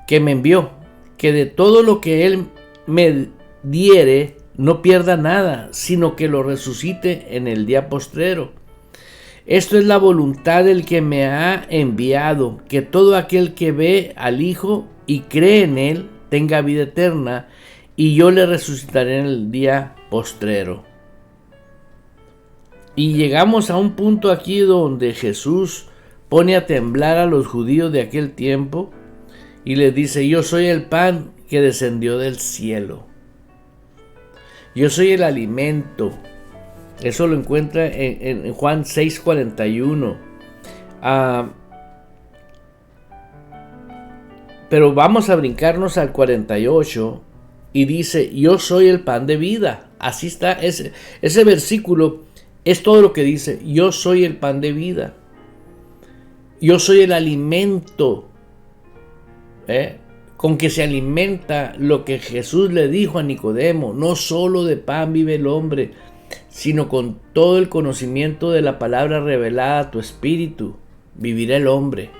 que me envió, que de todo lo que Él me diere no pierda nada, sino que lo resucite en el día postrero. Esto es la voluntad del que me ha enviado, que todo aquel que ve al Hijo y cree en Él tenga vida eterna, y yo le resucitaré en el día postrero. Y llegamos a un punto aquí donde Jesús pone a temblar a los judíos de aquel tiempo y les dice: yo soy el pan que descendió del cielo. Yo soy el alimento. Eso lo encuentra en Juan 6:41. Pero vamos a brincarnos al 48 y dice: yo soy el pan de vida. Así está, ese versículo es todo lo que dice. Yo soy el pan de vida. Yo soy el alimento con que se alimenta lo que Jesús le dijo a Nicodemo: no solo de pan vive el hombre, sino con todo el conocimiento de la palabra revelada a tu espíritu vivirá el hombre.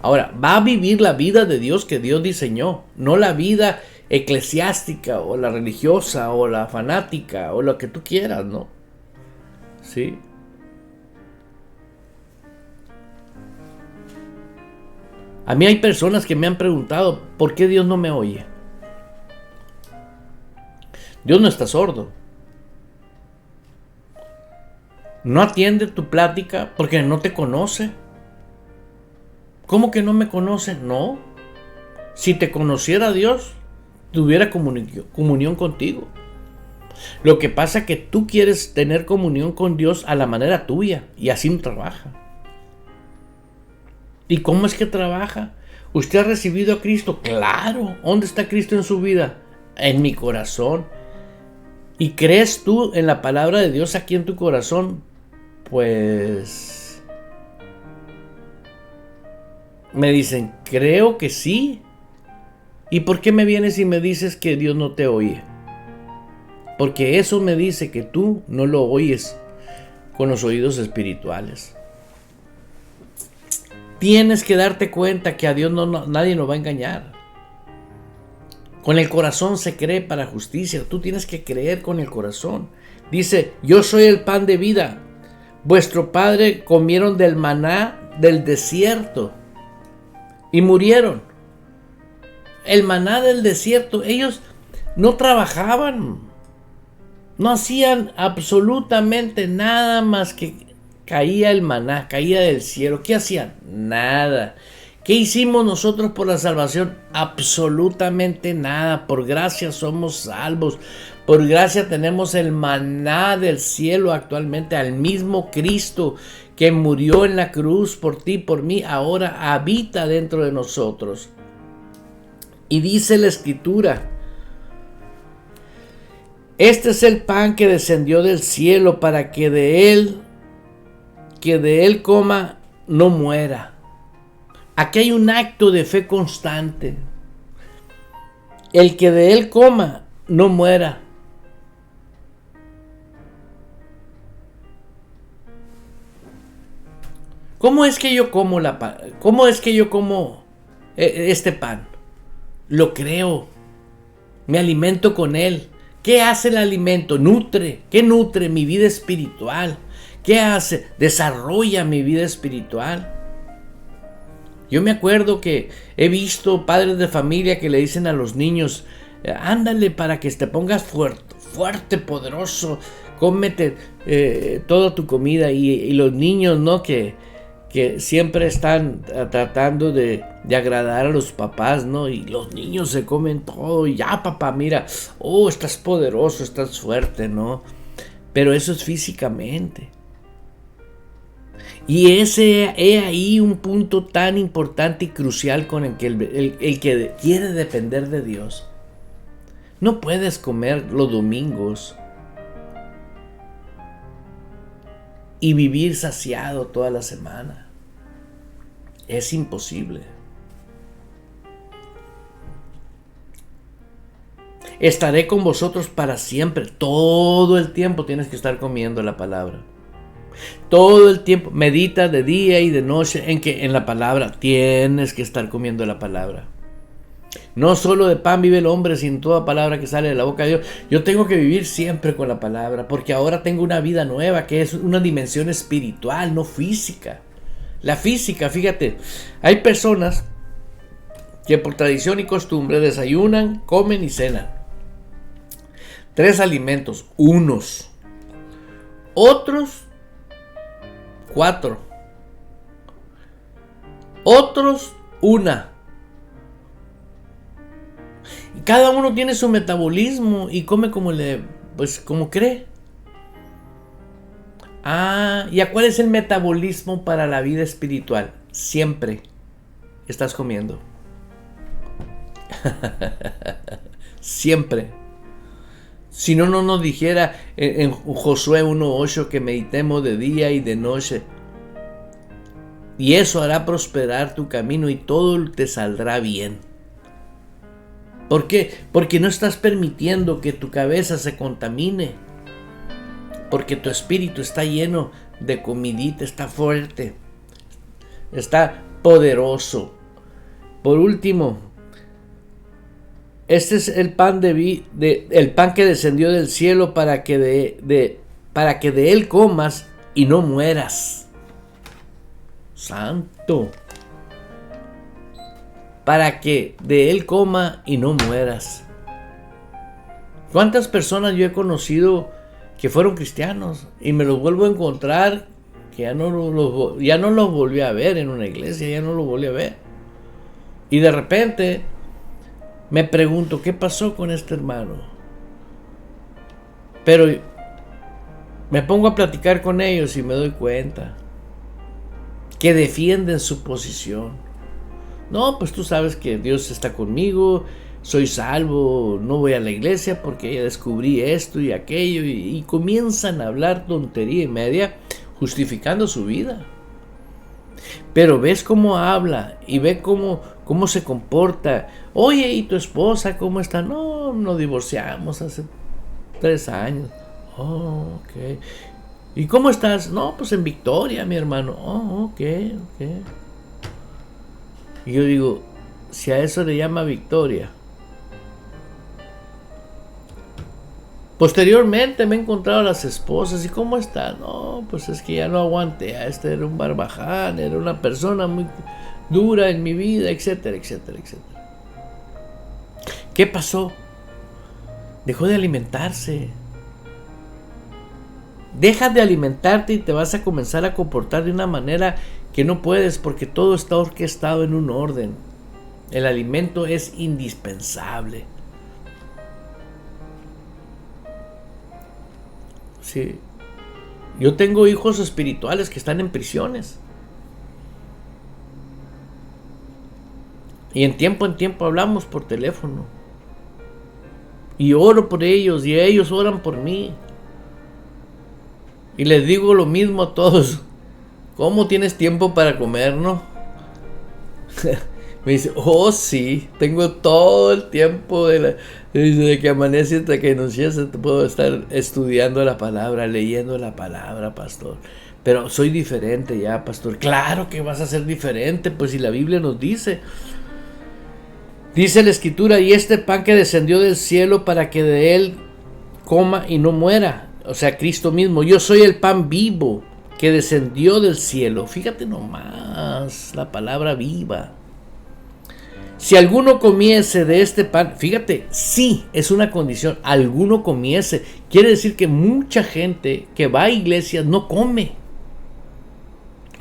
Ahora, va a vivir la vida de Dios que Dios diseñó, no la vida eclesiástica o la religiosa o la fanática o lo que tú quieras, ¿no? ¿Sí? A mí hay personas que me han preguntado: ¿por qué Dios no me oye? Dios no está sordo. No atiende tu plática porque no te conoce. ¿Cómo que no me conoce? No. Si te conociera Dios, tuviera comunión contigo. Lo que pasa es que tú quieres tener comunión con Dios a la manera tuya, y así no trabaja. ¿Y cómo es que trabaja? ¿Usted ha recibido a Cristo? Claro. ¿Dónde está Cristo en su vida? En mi corazón. ¿Y crees tú en la palabra de Dios aquí en tu corazón? Pues me dicen: creo que sí. ¿Y por qué me vienes y me dices que Dios no te oye? Porque eso me dice que tú no lo oyes con los oídos espirituales. Tienes que darte cuenta que a Dios nadie nos va a engañar. Con el corazón se cree para justicia. Tú tienes que creer con el corazón. Dice: yo soy el pan de vida. Vuestro padre comieron del maná del desierto y murieron. El maná del desierto, ellos no trabajaban, no hacían absolutamente nada más que caía el maná, caía del cielo. ¿Qué hacían? Nada. ¿Qué hicimos nosotros por la salvación? Absolutamente nada. Por gracia somos salvos. Por gracia tenemos el maná del cielo actualmente. Al mismo Cristo que murió en la cruz por ti y por mí, ahora habita dentro de nosotros. Y dice la Escritura: este es el pan que descendió del cielo para que de él coma no muera. Aquí hay un acto de fe constante. El que de él coma no muera. ¿Cómo es que yo como este pan? Lo creo. Me alimento con él. ¿Qué hace el alimento? Nutre. ¿Qué nutre mi vida espiritual? ¿Qué hace? Desarrolla mi vida espiritual. Yo me acuerdo que he visto padres de familia que le dicen a los niños, ándale para que te pongas fuerte, poderoso, cómete toda tu comida. Y los niños, ¿no? Que siempre están tratando de agradar a los papás, ¿no? Y los niños se comen todo. Y ya, papá, mira, estás poderoso, estás fuerte, ¿no? Pero eso es físicamente. Y he ahí un punto tan importante y crucial con el que el que quiere depender de Dios. No puedes comer los domingos y vivir saciado toda la semana. Es imposible. Estaré con vosotros para siempre. Todo el tiempo tienes que estar comiendo la palabra. Todo el tiempo. Medita de día y de noche en la palabra. Tienes que estar comiendo la palabra. No solo de pan vive el hombre, sino toda palabra que sale de la boca de Dios. Yo tengo que vivir siempre con la palabra, porque ahora tengo una vida nueva, que es una dimensión espiritual, no física. La física, fíjate, hay personas que por tradición y costumbre desayunan, comen y cenan. 3 alimentos, unos. Otros, 4. Otros, 1. Y cada uno tiene su metabolismo y come como cree. ¿Y a cuál es el metabolismo para la vida espiritual? Siempre estás comiendo. Siempre. Si no nos dijera en Josué 1:8 que meditemos de día y de noche. Y eso hará prosperar tu camino y todo te saldrá bien. ¿Por qué? Porque no estás permitiendo que tu cabeza se contamine. Porque tu espíritu está lleno de comidita, está fuerte, está poderoso. Por último, este es el pan el pan que descendió del cielo para que de él comas y no mueras. Santo. Para que de él coma y no mueras. ¿Cuántas personas yo he conocido que fueron cristianos y me los vuelvo a encontrar que ya no los volví a ver en una iglesia, ya no los volví a ver? Y de repente me pregunto, ¿qué pasó con este hermano? Pero me pongo a platicar con ellos y me doy cuenta que defienden su posición. No, pues tú sabes que Dios está conmigo, soy salvo, no voy a la iglesia porque ya descubrí esto y aquello, y comienzan a hablar tontería y media justificando su vida. Pero ves cómo habla y ve cómo se comporta. Oye, ¿y tu esposa cómo está? No, nos divorciamos hace 3 años. Oh, ok. ¿Y cómo estás? No, pues en victoria, mi hermano. Oh, ok. Y yo digo, si a eso le llama victoria. Posteriormente me he encontrado a las esposas. ¿Y cómo está? No, pues es que ya no aguanté. Este era un barbaján, era una persona muy dura en mi vida, etcétera, etcétera, etcétera. ¿Qué pasó? Dejó de alimentarse. Deja de alimentarte y te vas a comenzar a comportar de una manera que no puedes, porque todo está orquestado en un orden. El alimento es indispensable. Sí. Yo tengo hijos espirituales que están en prisiones. Y en tiempo hablamos por teléfono. Y oro por ellos y ellos oran por mí. Y les digo lo mismo a todos. ¿Cómo tienes tiempo para comer, no? Me dice, sí, tengo todo el tiempo desde que amanece hasta que anochece, puedo estar estudiando la palabra, leyendo la palabra, pastor. Pero soy diferente ya, pastor. Claro que vas a ser diferente, pues si la Biblia nos dice. Dice la Escritura, y este pan que descendió del cielo para que de él coma y no muera. O sea, Cristo mismo. Yo soy el pan vivo que descendió del cielo. Fíjate nomás la palabra viva. Si alguno comiese de este pan, fíjate, sí, es una condición, alguno comiese. Quiere decir que mucha gente que va a iglesias no come.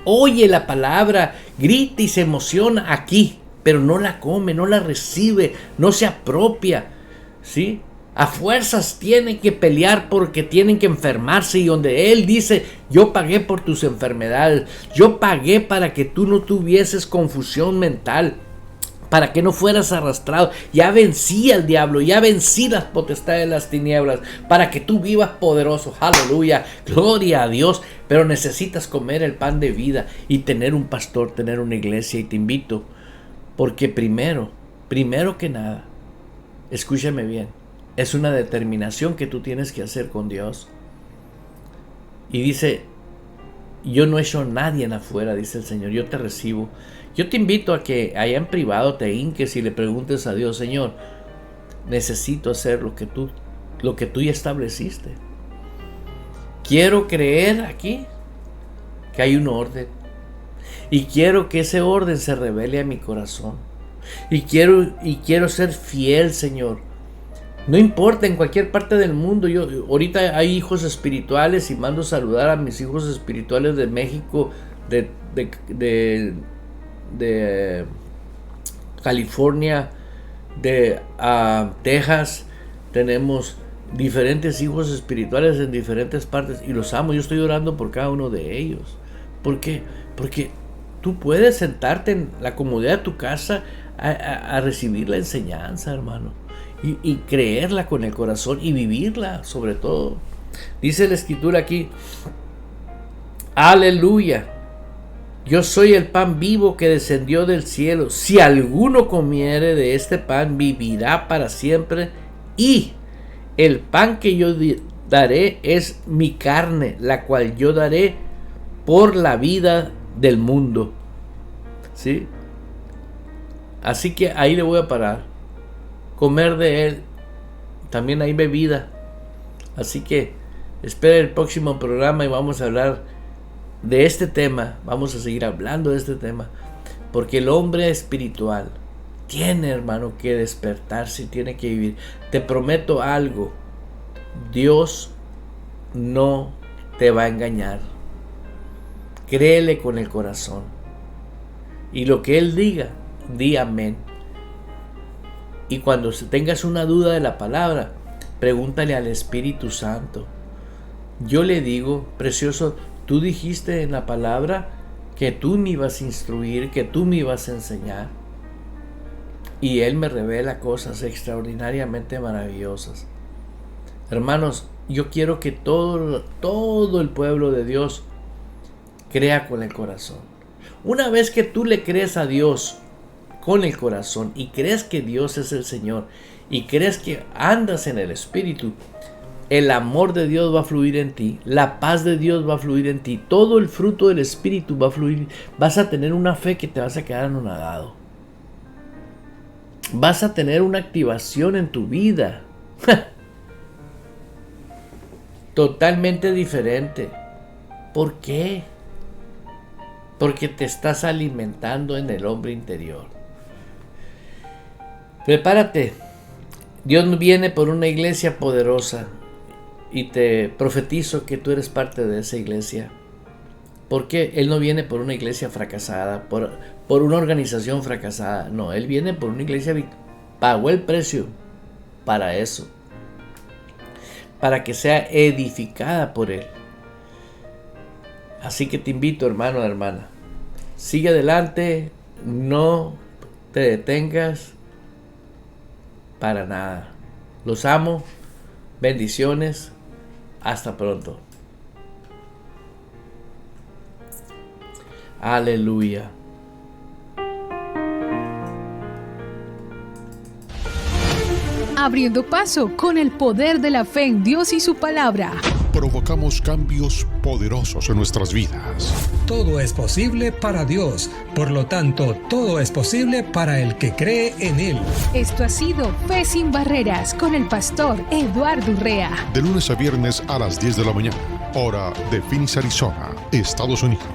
Oye la palabra, grita y se emociona aquí, pero no la come, no la recibe, no se apropia, ¿sí? A fuerzas tienen que pelear porque tienen que enfermarse, y donde Él dice, yo pagué por tus enfermedades, yo pagué para que tú no tuvieses confusión mental, para que no fueras arrastrado. Ya vencí al diablo, ya vencí las potestades de las tinieblas, para que tú vivas poderoso. Aleluya, gloria a Dios. Pero necesitas comer el pan de vida y tener un pastor, tener una iglesia. Y te invito, porque primero que nada, escúchame bien, es una determinación que tú tienes que hacer con Dios. Y dice, yo no he hecho a nadie en afuera, dice el Señor, yo te recibo. Yo te invito a que allá en privado te hinques y le preguntes a Dios, Señor, necesito hacer lo que tú ya estableciste. Quiero creer aquí que hay un orden, y quiero que ese orden se revele a mi corazón, y quiero ser fiel, Señor. No importa, en cualquier parte del mundo. Ahorita hay hijos espirituales, y mando saludar a mis hijos espirituales de México, de California, de Texas. Tenemos diferentes hijos espirituales en diferentes partes y los amo. Yo estoy orando por cada uno de ellos. ¿Por qué? Porque tú puedes sentarte en la comodidad de tu casa a recibir la enseñanza, hermano, y creerla con el corazón y vivirla sobre todo. Dice la Escritura aquí, aleluya, yo soy el pan vivo que descendió del cielo. Si alguno comiere de este pan, vivirá para siempre. Y el pan que yo daré es mi carne, la cual yo daré por la vida del mundo. ¿Sí? Así que ahí le voy a parar. Comer de él, también hay bebida. Así que espera el próximo programa y vamos a hablar de este tema. Vamos a seguir hablando de este tema, porque el hombre espiritual tiene, hermano, que despertarse, tiene que vivir. Te prometo algo, Dios no te va a engañar. Créele con el corazón, y lo que Él diga, di amén. Y cuando tengas una duda de la palabra, pregúntale al Espíritu Santo. Yo le digo, precioso, tú dijiste en la palabra que tú me ibas a instruir, que tú me ibas a enseñar. Y Él me revela cosas extraordinariamente maravillosas. Hermanos, yo quiero que todo el pueblo de Dios crea con el corazón. Una vez que tú le crees a Dios con el corazón y crees que Dios es el Señor y crees que andas en el Espíritu, el amor de Dios va a fluir en ti, la paz de Dios va a fluir en ti, todo el fruto del Espíritu va a fluir. Vas a tener una fe que te vas a quedar anonadado. Vas a tener una activación en tu vida totalmente diferente. ¿Por qué? Porque te estás alimentando en el hombre interior. Prepárate. Dios viene por una iglesia poderosa, y te profetizo que tú eres parte de esa iglesia. Porque Él no viene por una iglesia fracasada, por una organización fracasada. No, Él viene por una iglesia que pagó el precio para eso, para que sea edificada por Él. Así que te invito, hermano, hermana, sigue adelante, no te detengas para nada. Los amo, bendiciones, hasta pronto. Aleluya. Abriendo paso con el poder de la fe en Dios y su palabra. provocamos cambios poderosos en nuestras vidas. Todo es posible para Dios, por lo tanto, todo es posible para el que cree en Él. Esto ha sido Fe sin Barreras con el pastor Eduardo Urrea. De lunes a viernes a las 10 de la mañana, hora de Phoenix, Arizona, Estados Unidos.